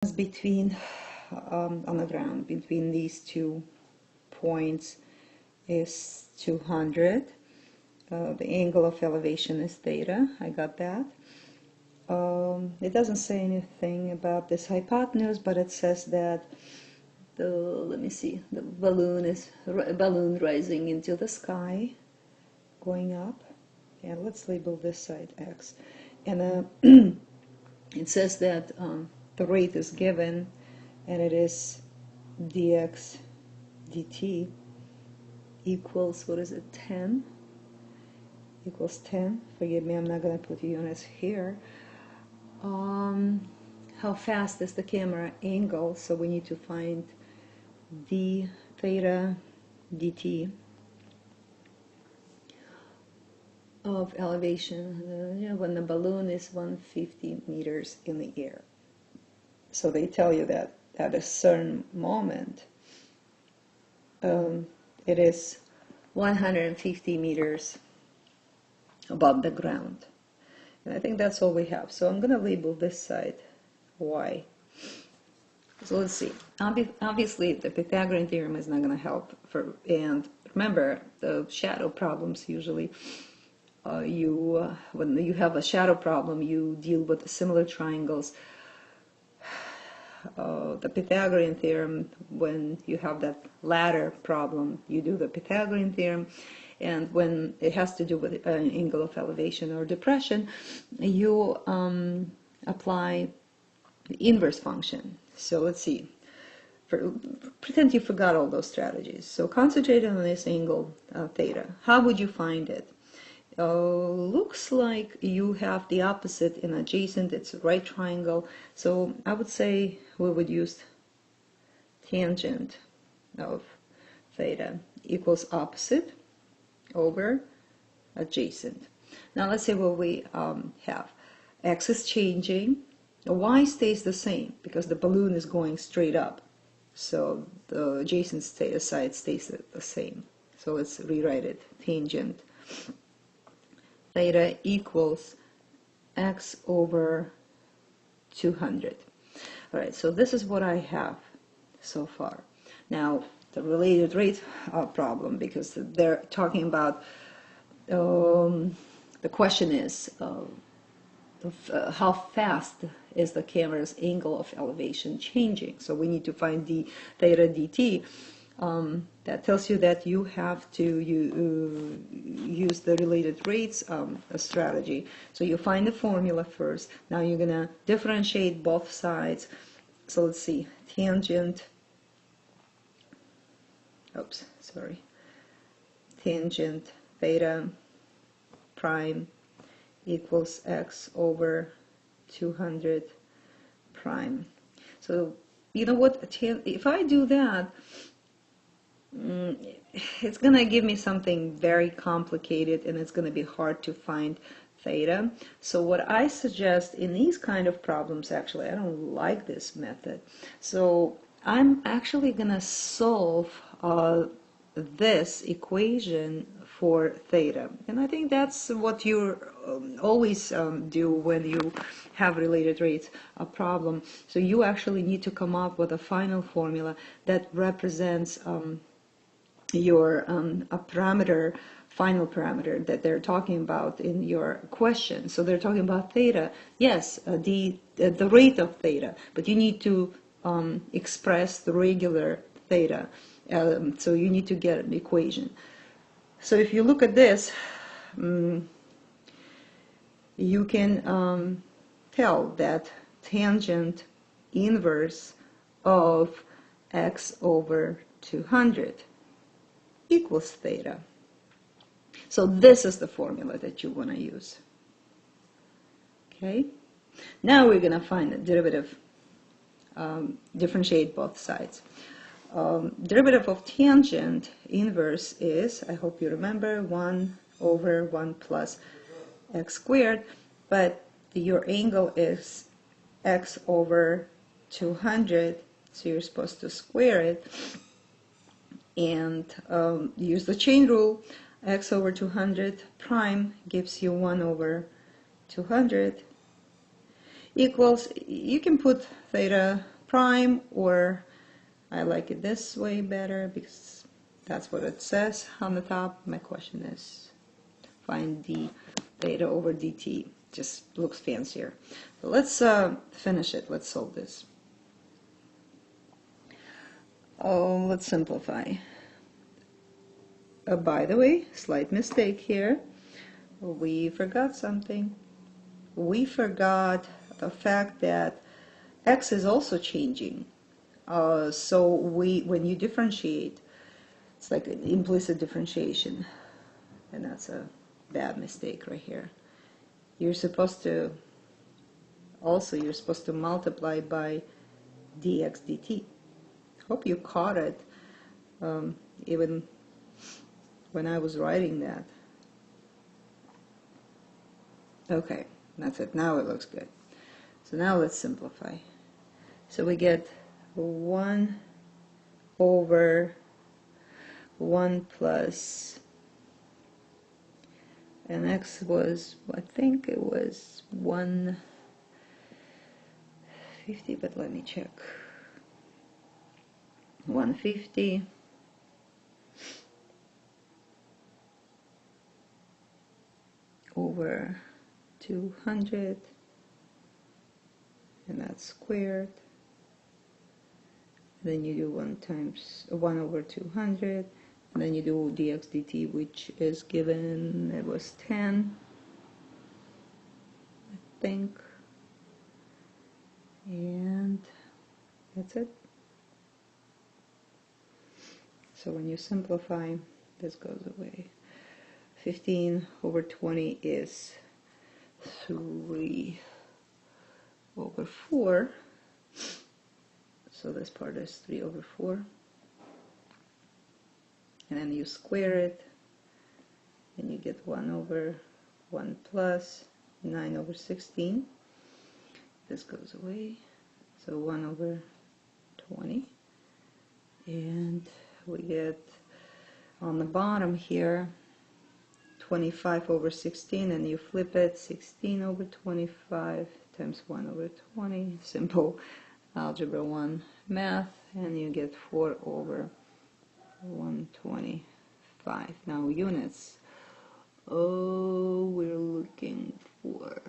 between on the ground between these 2 points is 200. The angle of elevation is theta. I got that. It doesn't say anything about this hypotenuse, but it says that the balloon rising into the sky, going up. And let's label this side x. And it says that the rate is given, and it is dx dt equals, what is it, 10? Equals 10. Forgive me, I'm not going to put units here. How fast is the camera angle? So we need to find d theta dt of elevation when the balloon is 150 meters in the air. So they tell you that at a certain moment it is 150 meters above the ground. And I think that's all we have. So I'm going to label this side y. So let's see. Obviously, the Pythagorean theorem is not going to help. And remember, the shadow problems usually, when you have a shadow problem, you deal with similar triangles. The Pythagorean theorem, when you have that ladder problem, you do the Pythagorean theorem. And when it has to do with an angle of elevation or depression, you apply the inverse function. So let's see. Pretend you forgot all those strategies. So concentrate on this angle theta. How would you find it? Looks like you have the opposite in adjacent. It's a right triangle. So I would say we would use tangent of theta equals opposite over adjacent. Now let's say what we have. X is changing. Y stays the same because the balloon is going straight up. So the adjacent side stays the same. So let's rewrite it. Tangent theta equals x over 200. All right, so this is what I have so far. Now, the related rate problem, because they're talking about, the question is how fast is the camera's angle of elevation changing. So we need to find the theta dt. That tells you that you have to use the related rates strategy. So you find the formula first. Now you're going to differentiate both sides. So let's see, tangent theta prime equals x over 200 prime. So you know what, if I do that, it's going to give me something very complicated, and it's going to be hard to find theta. So what I suggest in these kind of problems, actually, I don't like this method. So I'm actually going to solve this equation for theta. And I think that's what you always do when you have related rates problem. So you actually need to come up with a final formula that represents your final parameter that they're talking about in your question. So they're talking about theta. Yes, the rate of theta, but you need to express the regular theta. So you need to get an equation. So if you look at this, you can tell that tangent inverse of x over 200 equals theta. So this is the formula that you want to use. Okay? Now we're going to find the derivative, differentiate both sides. Derivative of tangent inverse is, I hope you remember, 1 over 1 plus x squared, but your angle is x over 200, so you're supposed to square it and use the chain rule. X over 200 prime gives you 1 over 200 equals, you can put theta prime, or I like it this way better because that's what it says on the top. My question is find d theta over dt. Just looks fancier. So let's finish it. Let's solve this. Oh, let's simplify. By the way, slight mistake here. We forgot something. We forgot the fact that x is also changing. So when you differentiate, it's like an implicit differentiation, and that's a bad mistake right here. You're supposed to multiply by dx dt. Hope you caught it, even when I was writing that. Okay, that's it. Now it looks good. So now let's simplify. So we get 1 over 1 plus, and x was, I think it was 150, but let me check. 150 over 200, and that's squared. Then you do 1 over 200, and then you do dx dt, which is given, it was 10, I think, and that's it. So when you simplify, this goes away. 15 over 20 is 3 over 4. So this part is 3 over 4. And then you square it, and you get 1 over 1 plus 9 over 16. This goes away. So 1 over 20. And we get on the bottom here 25 over 16, and you flip it, 16 over 25 times 1 over 20, simple algebra 1 math, and you get 4 over 125. Now units. Oh, we're looking for